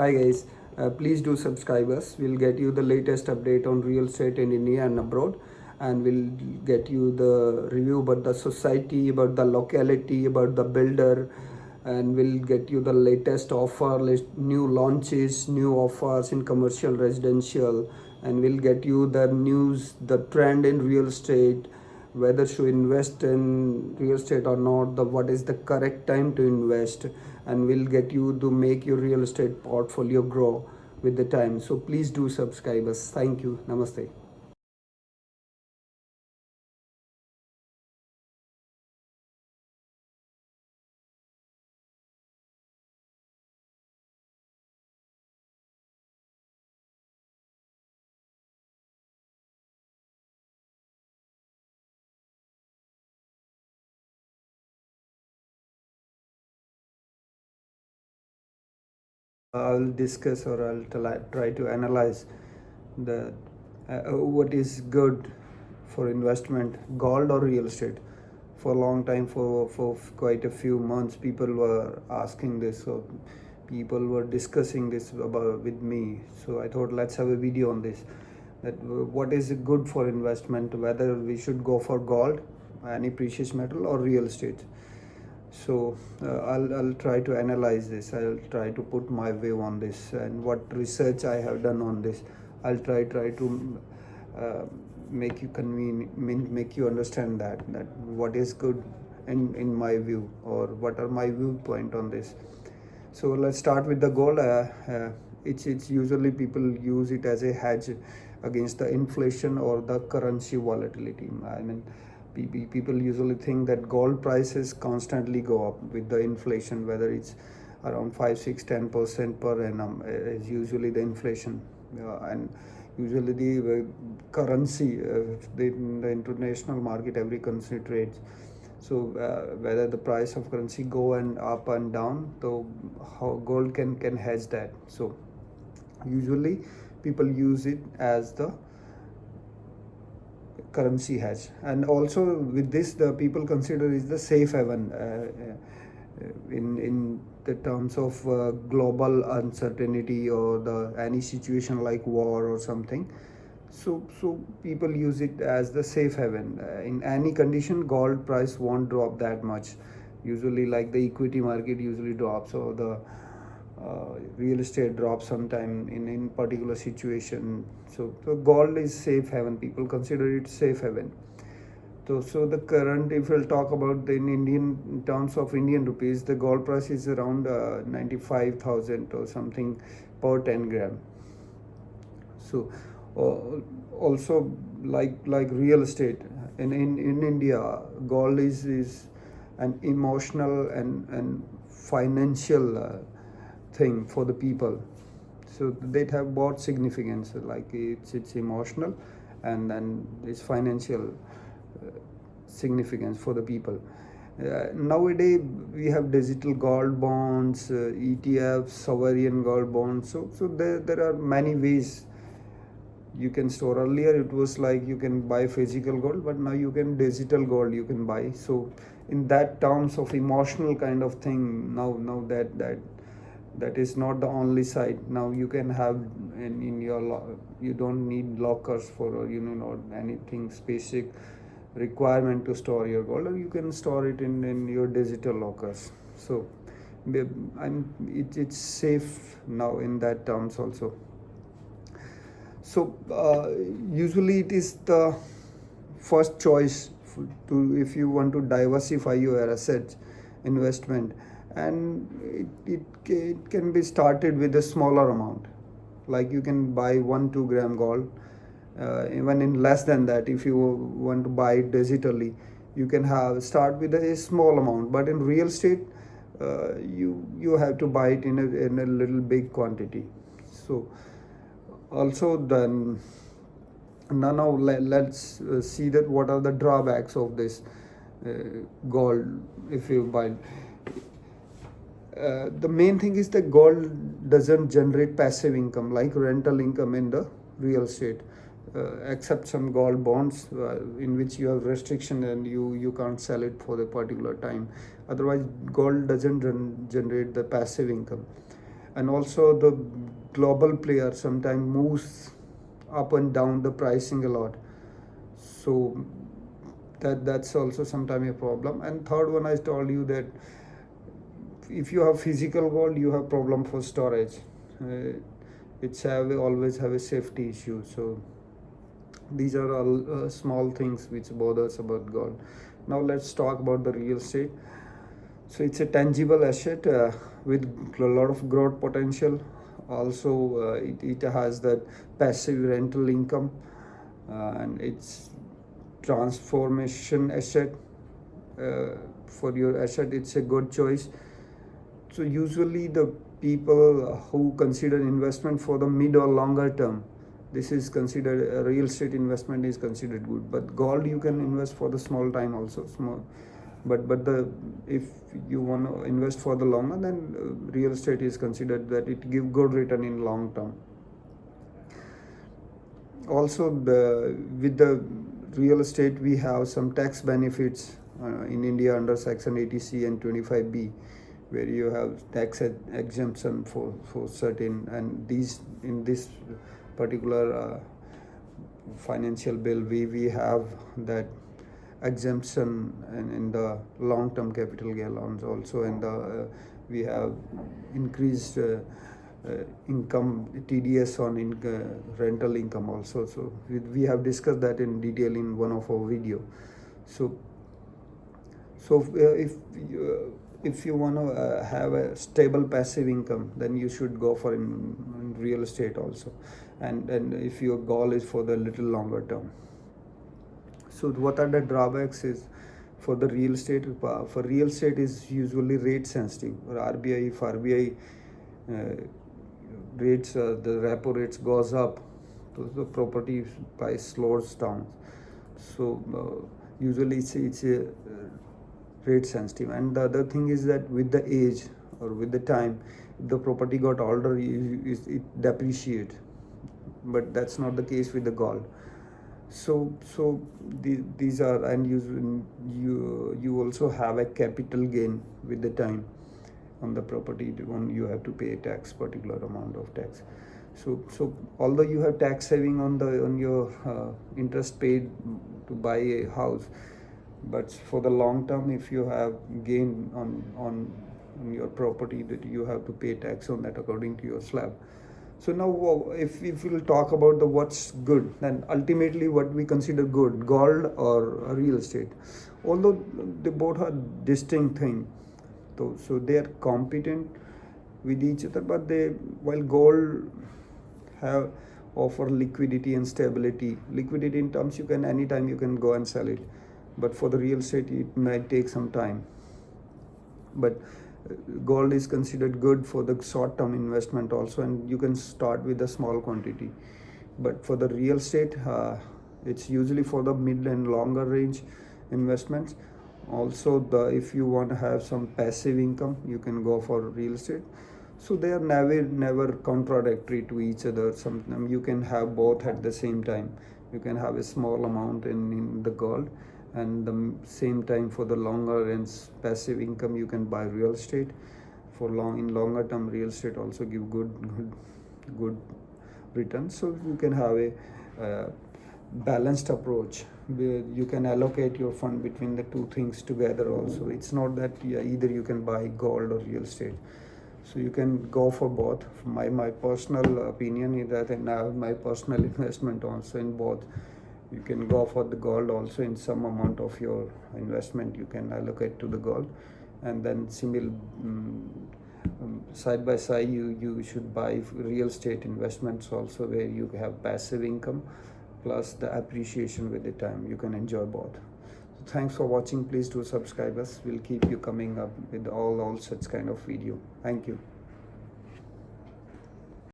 Hi guys, please do subscribe us. We'll get you the latest update on real estate in India and abroad, and we'll get you the review about the society, about the locality, about the builder, and we'll get you the latest offer, new launches, new offers in commercial, residential, and we'll get you the news, the trend in real estate, whether to invest in real estate or not, the what is the correct time to invest, and we'll get you to make your real estate portfolio grow with the time. So please do subscribe us. Thank you. Namaste. I'll discuss or I'll try to analyze the what is good for investment, gold or real estate. For a long time, for quite a few months, people were asking this, so people were discussing this about with me. So I thought let's have a video on this. That what is good for investment, whether we should go for gold, any precious metal, or real estate. So I'll try to analyze this. I'll try to put my view on this and what research I have done on this. I'll try to uh, make you make you understand that what is good in my view, or what are my viewpoint on this. So let's start with the gold. It's usually people use it as a hedge against the inflation or the currency volatility. I mean, people usually think that gold prices constantly go up with the inflation, whether it's around 5 6 10% per annum is usually the inflation. And usually the currency, the international market, every currency trades. So whether the price of currency go and up and down, so how gold can hedge that. So usually people use it as the currency hedge, and also with this the people consider is the safe haven in the terms of global uncertainty, or the any situation like war or something. So people use it as the safe haven. In any condition, gold price won't drop that much. Usually, like the equity market usually drops, or the real estate drops sometime in particular situation. So gold is safe haven. People consider it safe haven. So the current, if we'll talk about the in terms of Indian rupees, the gold price is around 95,000 or something per 10 gram. So also like real estate in India, gold is an emotional and financial thing for the people. So they have both significance, like it's emotional and then it's financial significance for the people. Nowadays we have digital gold bonds, ETFs, sovereign gold bonds. So there are many ways you can store. Earlier it was like you can buy physical gold, but now you can digital gold you can buy. So in that terms of emotional kind of thing, now that is not the only side. Now you can have in your you don't need lockers for not anything specific requirement to store your gold, or you can store it in your digital lockers. So it's safe now in that terms also. So usually it is the first choice to, if you want to diversify your asset investment, and it can be started with a smaller amount. Like you can buy 1 2 gram gold. Even in less than that, if you want to buy it digitally, you can have start with a small amount. But in real estate, you have to buy it in a little big quantity. So also then now let's see that what are the drawbacks of this uh, gold if you buy. The main thing is that gold doesn't generate passive income like rental income in the real estate, except some gold bonds in which you have restriction and you can't sell it for the particular time. Otherwise gold doesn't generate the passive income. and also the global player sometimes moves up and down the pricing a lot. So that's also sometimes a problem. And third one, I told you that if you have physical gold, you have problem for storage. uh, it's always have a safety issue. So these are all small things which bothers about gold. Now let's talk about the real estate. So it's a tangible asset with a lot of growth potential. Also, it has that passive rental income, and it's transformation asset. For your asset, it's a good choice. So usually the people who consider investment for the mid or longer term, this is considered a real estate investment is considered good. But gold you can invest for the small time also, small. But the if you want to invest for the longer, then real estate is considered that it give good return in long term. Also, with the real estate we have some tax benefits in India under section 80C and 25B, where you have tax exemption for certain, and these in this particular financial bill we have that exemption in the long term capital gain loans also, and we have increased income TDS on rental income also. So we have discussed that in detail in one of our video. So if you want to have a stable passive income, then you should go for in real estate also, and if your goal is for the little longer term. So what are the drawbacks is for the real estate? For real estate is usually rate sensitive, or RBI, if RBI rates, the repo rates goes up, so the property price slows down. So usually it's a rate sensitive. And the other thing is that with the age or with the time, if the property got older, it depreciates. But that's not the case with the gold. So these are, and you also have a capital gain with the time on the property. When you have to pay a tax, particular amount of tax. So although you have tax saving on your interest paid to buy a house, but for the long term, if you have gain on your property, that you have to pay tax on that according to your slab. So now if we'll talk about the what's good, then ultimately what we consider good, gold or real estate, although they both are distinct things. So they are competent with each other, but while gold have offer liquidity and stability. Liquidity in terms you can anytime you can go and sell it, but for the real estate it might take some time. But gold is considered good for the short term investment also, and you can start with a small quantity. But for the real estate, it's usually for the mid and longer range investments. Also, if you want to have some passive income, you can go for real estate. So they are never contradictory to each other. Sometimes you can have both at the same time. You can have a small amount in the gold, and the same time for the longer and passive income you can buy real estate. In longer term, real estate also give good returns. So you can have a balanced approach. You can allocate your fund between the two things together also. It's not that either you can buy gold or real estate. So you can go for both. My personal opinion is that, and I have my personal investment also in both. You can go for the gold also. In some amount of your investment you can allocate to the gold, and then side by side you should buy real estate investments also, where you have passive income plus the appreciation with the time. You can enjoy both. So thanks for watching. Please do subscribe us. We'll keep you coming up with all such kind of video. Thank you.